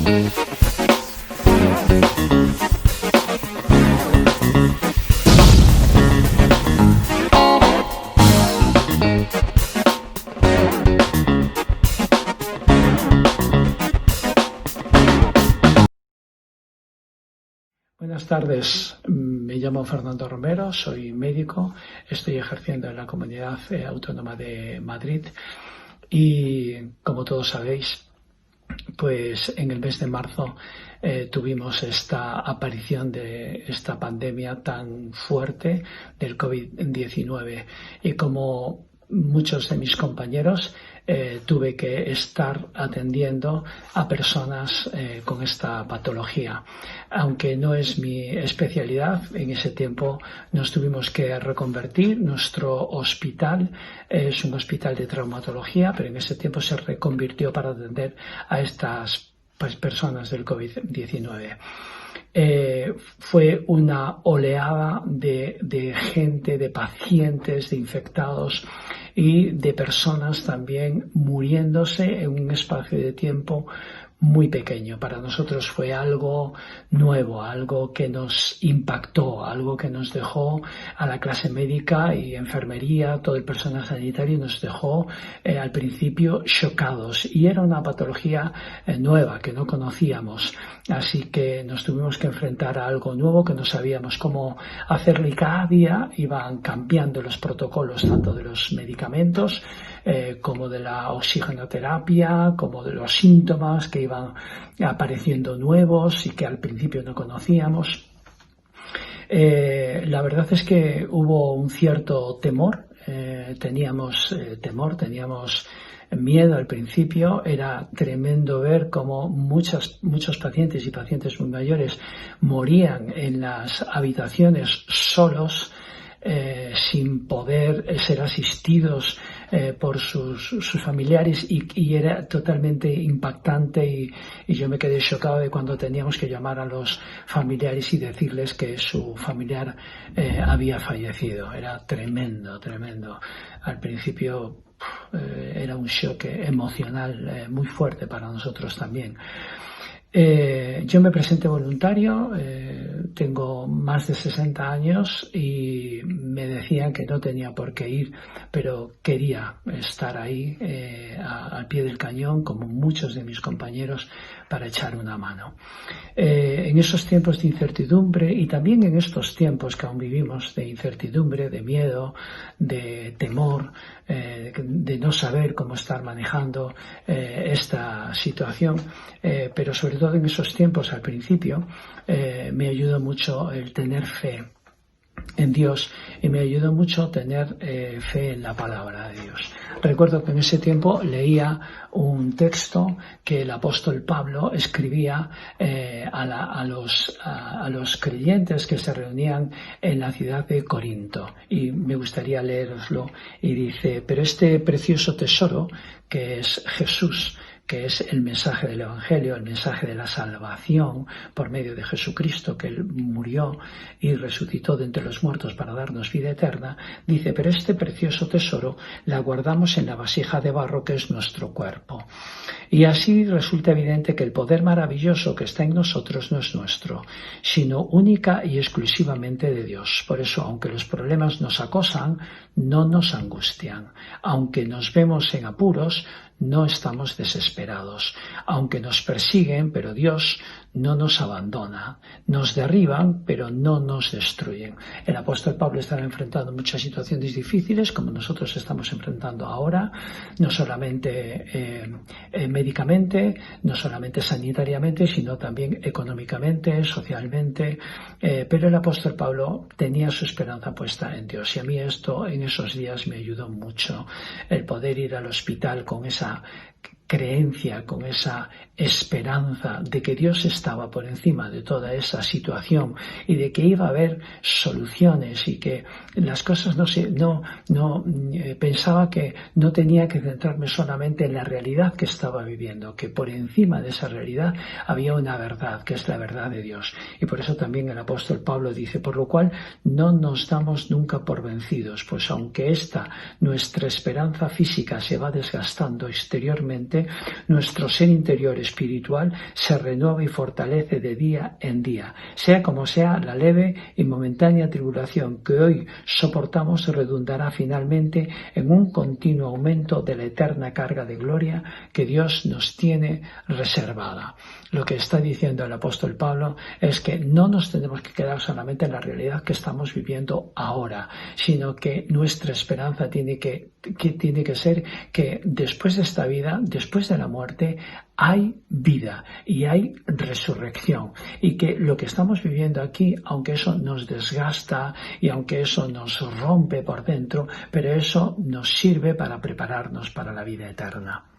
Buenas tardes, me llamo Fernando Romero, soy médico, estoy ejerciendo en la Comunidad Autónoma de Madrid y, como todos sabéis, pues en el mes de marzo tuvimos esta aparición de esta pandemia tan fuerte del COVID-19 y, como muchos de mis compañeros, tuve que estar atendiendo a personas con esta patología. Aunque no es mi especialidad, en ese tiempo nos tuvimos que reconvertir. Nuestro hospital es un hospital de traumatología, pero en ese tiempo se reconvirtió para atender a estas personas del COVID-19. Fue una oleada de gente, de pacientes, de infectados y de personas también muriéndose en un espacio de tiempo muy pequeño. Para nosotros fue algo nuevo, algo que nos impactó, algo que nos dejó a la clase médica y enfermería, todo el personal sanitario, nos dejó al principio chocados, y era una patología nueva que no conocíamos, así que nos tuvimos que enfrentar a algo nuevo que no sabíamos cómo hacerlo, y cada día iban cambiando los protocolos, tanto de los medicamentos como de la oxigenoterapia, como de los síntomas que iban apareciendo nuevos y que al principio no conocíamos. La verdad es que hubo un cierto temor, teníamos miedo al principio. Era tremendo ver cómo muchos pacientes y pacientes muy mayores morían en las habitaciones solos, sin poder ser asistidos por sus familiares, y era totalmente impactante, y yo me quedé chocado de cuando teníamos que llamar a los familiares y decirles que su familiar había fallecido. Era tremendo. Al principio era un shock emocional muy fuerte para nosotros también. Yo me presenté voluntario, tengo más de 60 años y me decían que no tenía por qué ir, pero quería estar ahí al pie del cañón, como muchos de mis compañeros, para echar una mano. En esos tiempos de incertidumbre, y también en estos tiempos que aún vivimos de incertidumbre, de miedo, de temor, de no saber cómo estar manejando esta situación, pero sobre todo en esos tiempos al principio, me ayudó mucho el tener fe en Dios, y me ayudó mucho tener fe en la palabra de Dios. Recuerdo que en ese tiempo leía un texto que el apóstol Pablo escribía a los creyentes que se reunían en la ciudad de Corinto, y me gustaría leeroslo. Y dice: pero este precioso tesoro, que es Jesús, que es el mensaje del Evangelio, el mensaje de la salvación por medio de Jesucristo, que Él murió y resucitó de entre los muertos para darnos vida eterna, dice: pero este precioso tesoro la guardamos en la vasija de barro, que es nuestro cuerpo. Y así resulta evidente que el poder maravilloso que está en nosotros no es nuestro, sino única y exclusivamente de Dios. Por eso, aunque los problemas nos acosan, no nos angustian. Aunque nos vemos en apuros, no estamos desesperados. Aunque nos persiguen, pero Dios no nos abandona. Nos derriban, pero no nos destruyen. El apóstol Pablo estaba enfrentando muchas situaciones difíciles, como nosotros estamos enfrentando ahora, no solamente médicamente, no solamente sanitariamente, sino también económicamente, socialmente, pero el apóstol Pablo tenía su esperanza puesta en Dios, y a mí esto en esos días me ayudó mucho, el poder ir al hospital con esa creencia, con esa esperanza de que Dios estaba por encima de toda esa situación y de que iba a haber soluciones, y que las cosas pensaba que no tenía que centrarme solamente en la realidad que estaba viviendo, que por encima de esa realidad había una verdad, que es la verdad de Dios. Y por eso también el apóstol Pablo dice: por lo cual no nos damos nunca por vencidos, pues aunque nuestra esperanza física se va desgastando exteriormente, anteriormente, nuestro ser interior espiritual se renueva y fortalece de día en día. Sea como sea, la leve y momentánea tribulación que hoy soportamos redundará finalmente en un continuo aumento de la eterna carga de gloria que Dios nos tiene reservada. Lo que está diciendo el apóstol Pablo es que no nos tenemos que quedar solamente en la realidad que estamos viviendo ahora, sino que nuestra esperanza tiene que ser que después de esta vida, después de la muerte, hay vida y hay resurrección, y que lo que estamos viviendo aquí, aunque eso nos desgasta y aunque eso nos rompe por dentro, pero eso nos sirve para prepararnos para la vida eterna.